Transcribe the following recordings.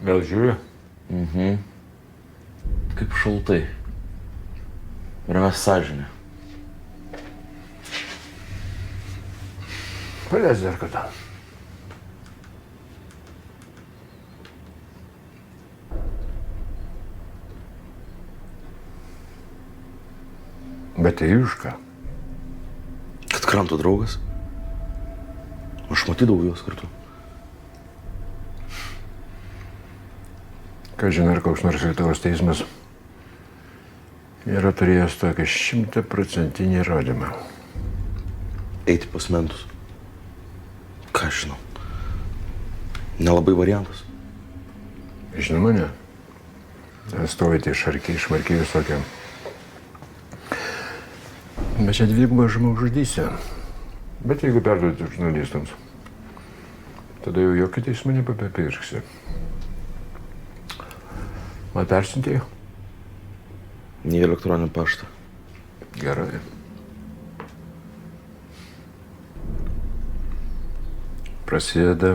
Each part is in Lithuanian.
Vėl žiūriu. Kaip šaltai. Ir mes sąžinė. Paleis dar kada. Bet tai iš ką? Kad kranto draugas. Aš matydavau juos kartu. Ką žinai, ar koks nors Lietuvos teismas yra turėjęs tokį 100% įrodymą. Eiti pas mentus. Ką aš žinau? Nelabai variantas. Žinoma, ne. Stovėti išmarkiai visokiam. Bet čia dviguba žmogžudystė. Bet jeigu perduoti žurnalistams, tada jau jokio teismo nepapirksi. Man persintėjai? Į elektroninį paštą. Gerai. Prasideda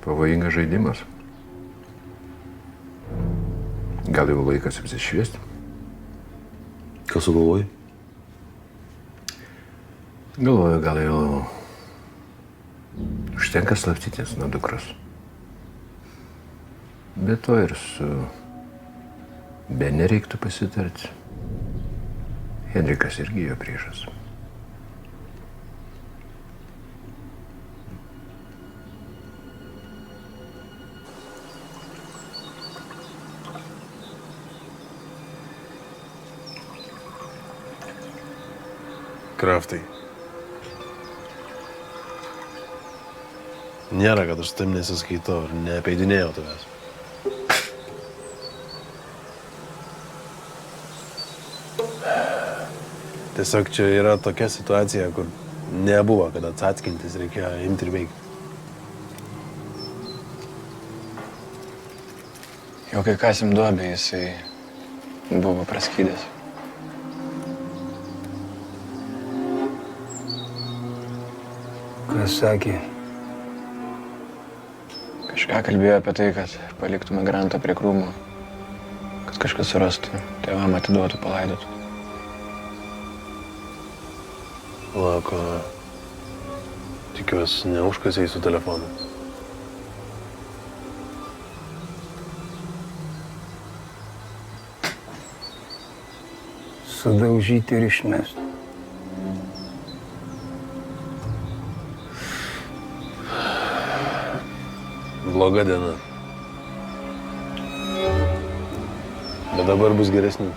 pavojingas žaidimas. Gal jau laikas apsišviesti? Ką sugalvoji? Galvoju, gal jau užtenka slapstytis nuo dukros. Be to ir su Bene reiktų pasitarti. Henrikas irgi jo priešas. Kraftai. Nėra, kad aš su tam nesiskaitau ir neapeidinėjau tavęs. Tiesiog čia yra tokia situacija, kur nebuvo, kad atsatkintis reikėjo imti ir veikti. Jau kai kasim duobę, jisai buvo praskydęs. Kas sakė? Kažką kalbėjo apie tai, kad paliktų migrantą prie krūmų, kad kažkas surastų, tėvam atiduotų, palaidotų. Lauko, tikiuosi, neužkasėjai su telefonu. Sudaužyti ir išmesti. Bloga diena. Bet dabar bus geresnė.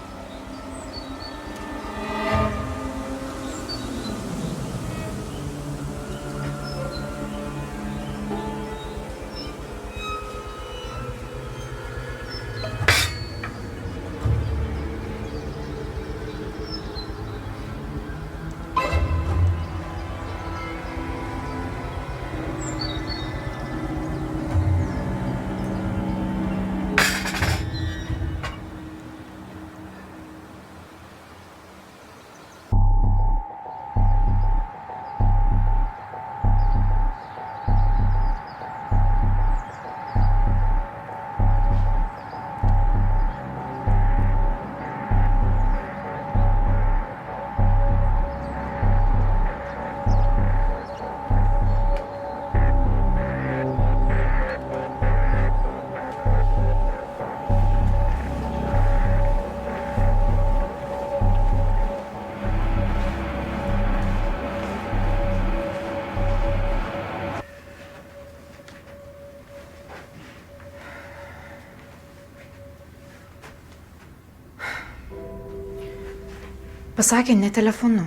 Pasakė ne telefonu.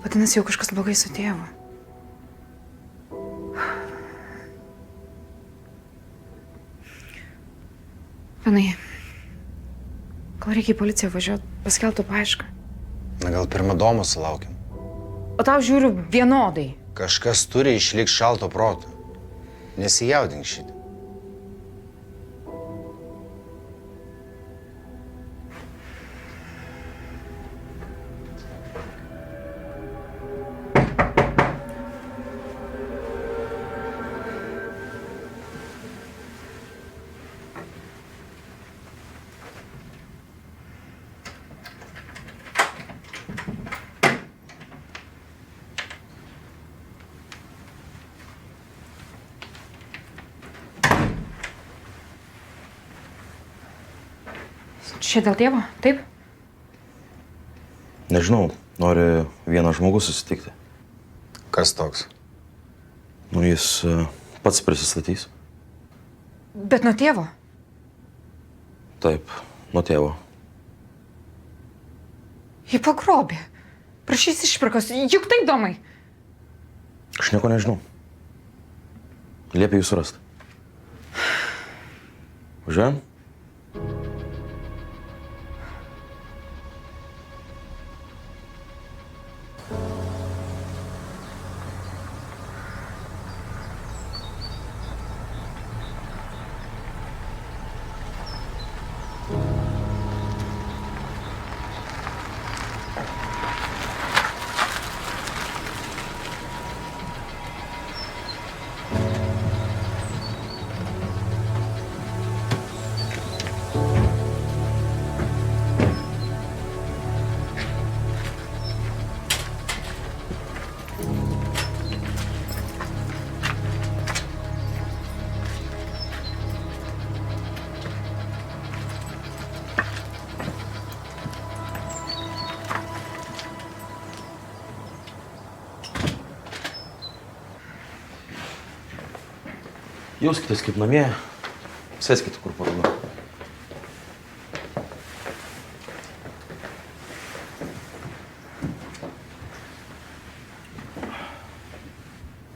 Vadinasi, jau kažkas blogai su tėvu. Panai, gal reikia į policiją važiuoti, paskelbtų paiešką? Na gal pirmą domą sulaukiam. O tau žiūriu vienodai. Kažkas turi išlikti šalto proto. Nesijaudink šitą. Čia dėl tėvo, taip? Nežinau, nori vieną žmogų susitikti. Kas toks? Nu, jis pats prisistatys. Bet nuo tėvo. Taip, nuo tėvo. Jį pagrobė. Prašys išpirkos, juk taip, Domai. Aš nieko nežinau. Liepia jų surasti. Važiuojam? Jauskitės kaip namie, sėskite kur parodo.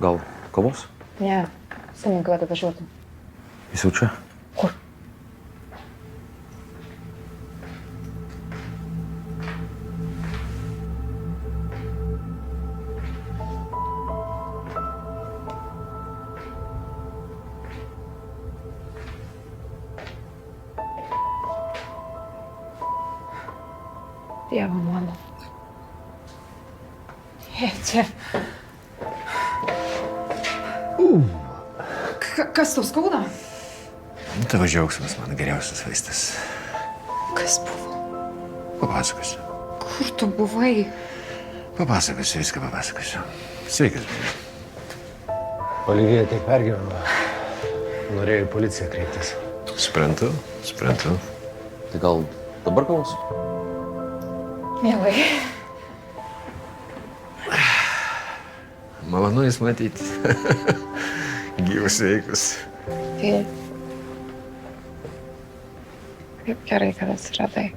Gal kavos? Ne, seniai kad atvažiuotų. Jis jau čia? Kur? Dieve mano. Čia. Kas tau skauda? Tavo džiaugsmas man geriausias vaistas. Kas buvo? Papasakosiu. Kur tu buvai? Papasakosiu, viską papasakosiu. Sveikas. Olivija taip pergyveno. Norėjo į policiją kreiptis. Suprantu. Tai gal dabar kavos? Mielai. Malonu jūs matyti. Gyvus sveikus. Tai kaip gerai, kad atsiradai.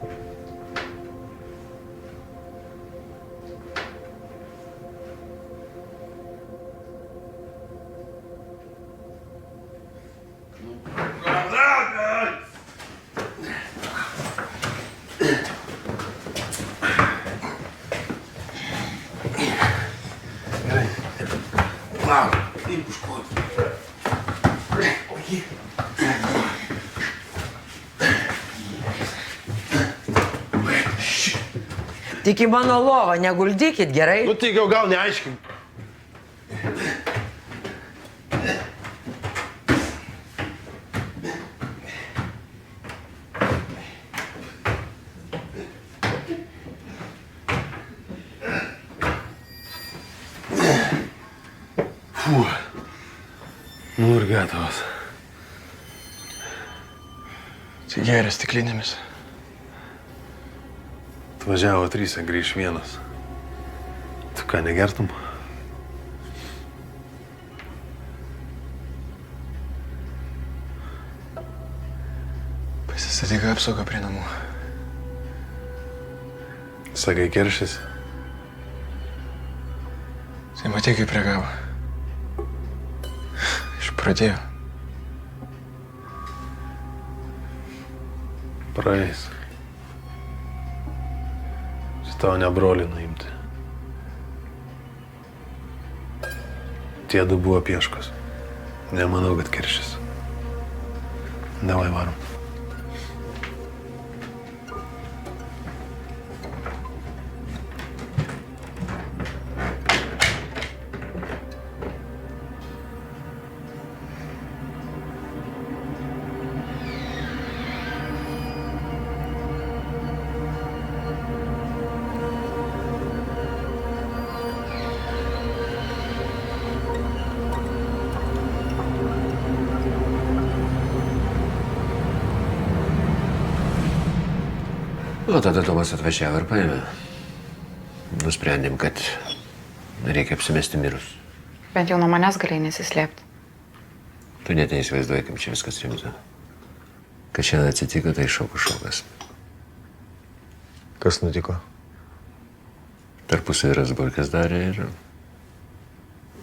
Tik į mano lovą neguldykit, gerai? Nu tai gal neaiškink. Nu ir gatavas. Tai geria stiklinėmis. Atvažiavo trysia, grįž vienas. Tu ką, negertum? Pasistatyk apsaugą prie namų. Sakai, keršys. Tai matai, kaip reagavo. Išpradėjo. Praeis. Tavo ne brolį nuimti. Tiedu buvo pieškos. Nemanau, kad keršys. Davai varom. O tada Tomas atvažiavo ir paėmė. Nusprendėm, kad reikia apsimesti mirus. Bent jau nuo manęs galėjai nesislėpti. Tu net neįsivaizduoji, kaip čia viskas rimta. Kad šiandien atsitiko, tai šokas. Kas nutiko? Tarpusavį Razborkas darė ir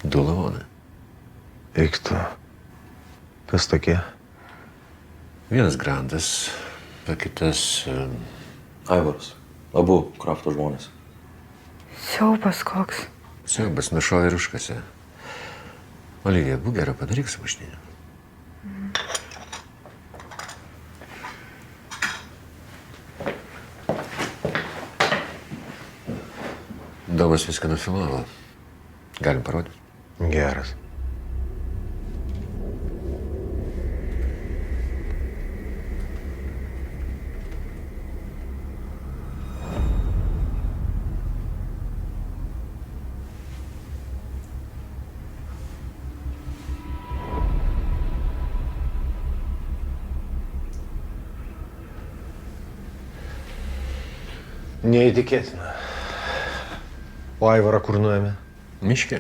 2 lavonai. Eik tu. Kas tokie? Vienas Grandas, o kitas... Aivaras. Abu krafto žmonės. Siaubas koks. Siaubas nušovė ir užkasė. Olivija, būk gera, padaryk sumuštinį. Domas viską nufilmavo. Galim parodyti. Geras. Neįtikėtina. O Aivarą kur nuėmė? Miške.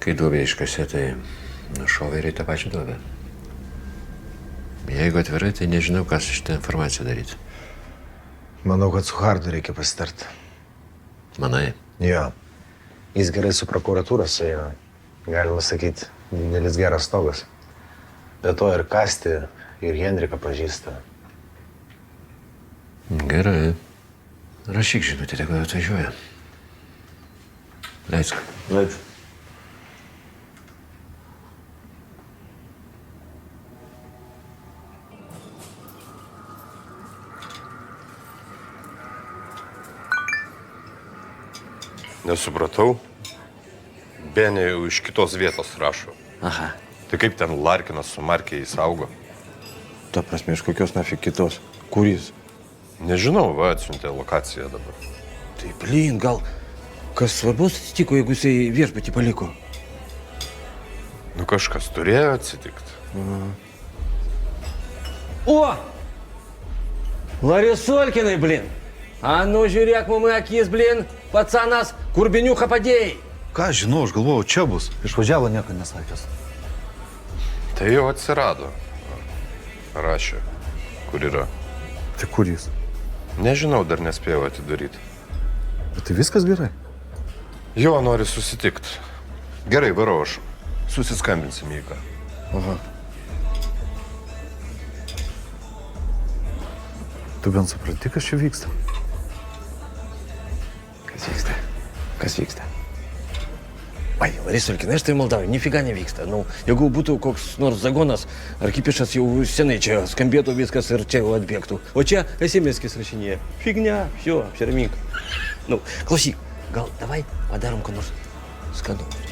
Kai duobė iškasė, tai nušovė ir į tą pačią duobę. Jeigu atvirai, tai nežinau, ką su šitą informaciją daryti. Manau, kad su Hardu reikia pasitarti. Manai? Jo. Jis gerai su prokuratūra suėjo. Galima sakyti, didelis geras stogas. Be to ir Kasti, ir Henriką pažįsta. Gerai. Rašyk žinutę, tegu atvažiuoja. Leisk. Leidžiu. Nesupratau. Benė jau iš kitos vietos rašo. Aha. Tai kaip ten Larkinas su Markė įsaugo? Ta prasme, iš kokios nafik kitos? Kur jis? Nežinau, va, atsiuntė lokaciją dabar. Tai, blin, gal kas svarbus atsitiko, jeigu jisai viešbutį paliko? Nu, kažkas turėjo atsitikti. О! Ларисолькиной, блин! А ну, žiūrėk mum į akis, blin, pacanas, kurbiniuką padėjai. Ką žinau, aš galvojau, čia bus. Išvažiavo nieko nesakęs. Tai jau atsirado. Rašė, kur yra. Tai kur jis? Nežinau, dar nespėjau atidaryti. Bet tai viskas gerai? Jo, nori susitikti. Gerai, varau aš. Susiskambinsim į ką. Aha. Tu bent supranti, kas čia vyksta? Kas vyksta? Kas vyksta? Ai, Larisolkina, aš tai maldauju, nifiga nevyksta. Nu, jeigu būtų koks nors zagonas ar kipišas, jau senai čia skambėtų viskas ir čia jau atbėgtų. O čia SMS-kis rašinėje. Fignia, все, apsiramink. Nu, klausyk, gal davai padarom ką nors skanaus.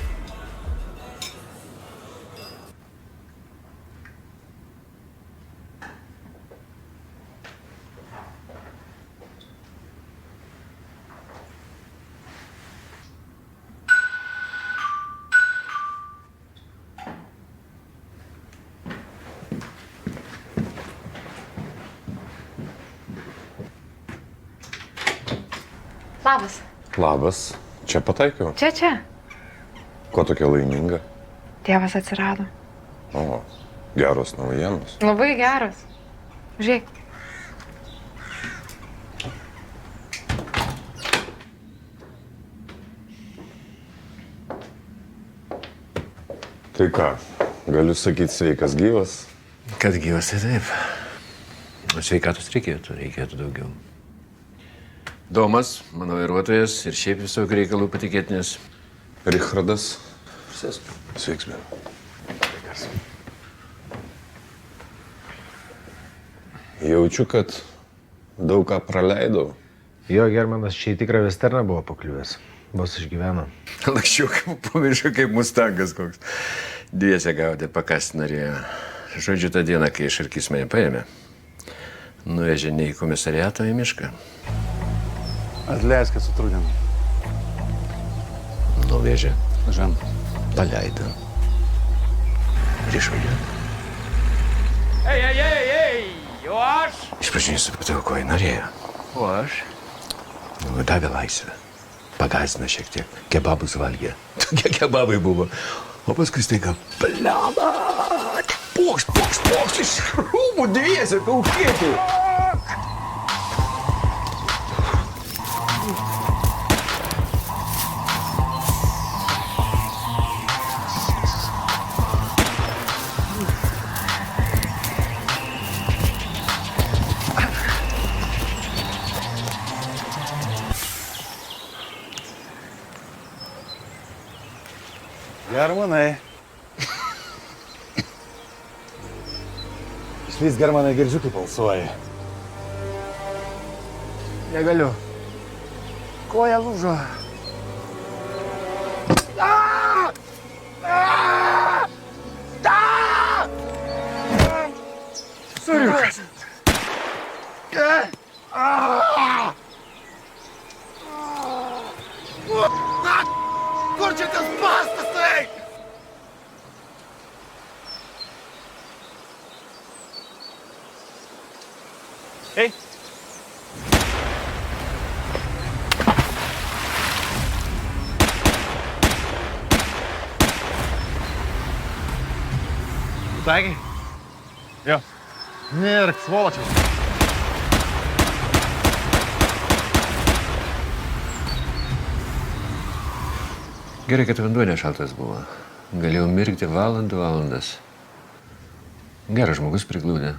Labas. Labas. Čia pataikiau? Čia. Ko tokia laiminga? Tėvas atsirado. O, geros naujienos. Labai geras. Žiūrėk. Tai ką, galiu sakyti sveikas gyvas? Kad gyvas, tai taip. O sveikatos reikėtų daugiau. Domas, mano vairuotojas ir šiaip visokių reikalų patikėtinis. Richardas. Sėsk. Sveiks, ben. Jaučiu, kad daug ką praleidau. Jo, Germanas čia į tikrą westerną buvo pakliuvęs. Vos išgyveno. Lakščiuk, pamiršau kaip mustangas koks. Dviese gaudė, pakasti norėjo. Žodžiu, tą dieną, kai Šarkys mane paėmė, nuvežė ne į komisariatą, į mišką. Atleiskit, sutrūdėm. Nuvežė. Žan. Paleido. Ir išvažiavo. Ei, jau aš? Iš Prisipažinsiu, apie tavo, ko jį norėjo. O aš? Nu, davė laisvę. Pagazino šiek tiek. Kebabus valgė. Tokie kebabai buvo. O paskui staiga, blema! Pokšt, iš rūmų dviese, kaukėti. Germanai. Išlys Germanai, girdžiu, kaip alsuoji. Negaliu. Koja lūžo. Suriukas. Kur čia tas pastas tai? Ei. Taikai? Jo. Mirk, svoločius. Gerai, kad vanduo nešaltas buvo. Galėjau mirkti valandas. Geras žmogus priglūdė.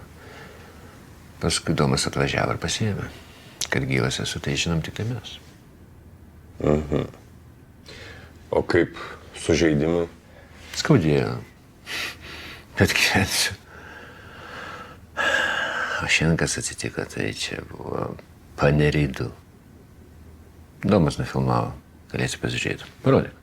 Paskui Domas atvažiavo ir pasiėmė. Kad gyvas esu, tai žinom tik tai mes. O kaip sužeidimai? Skaudėjo. Bet gyvensiu. O šiandien kas atsitiko, tai čia buvo Paneriai 2. Domas nufilmavo. Galėsi pasižiūrėti. Parodyk.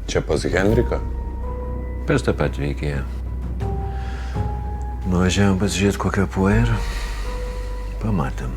Čia pas Henriką? Pas tą pat veikėją. Nuvažiavom pasižiūrėti, kokią puoja ir pamatėm.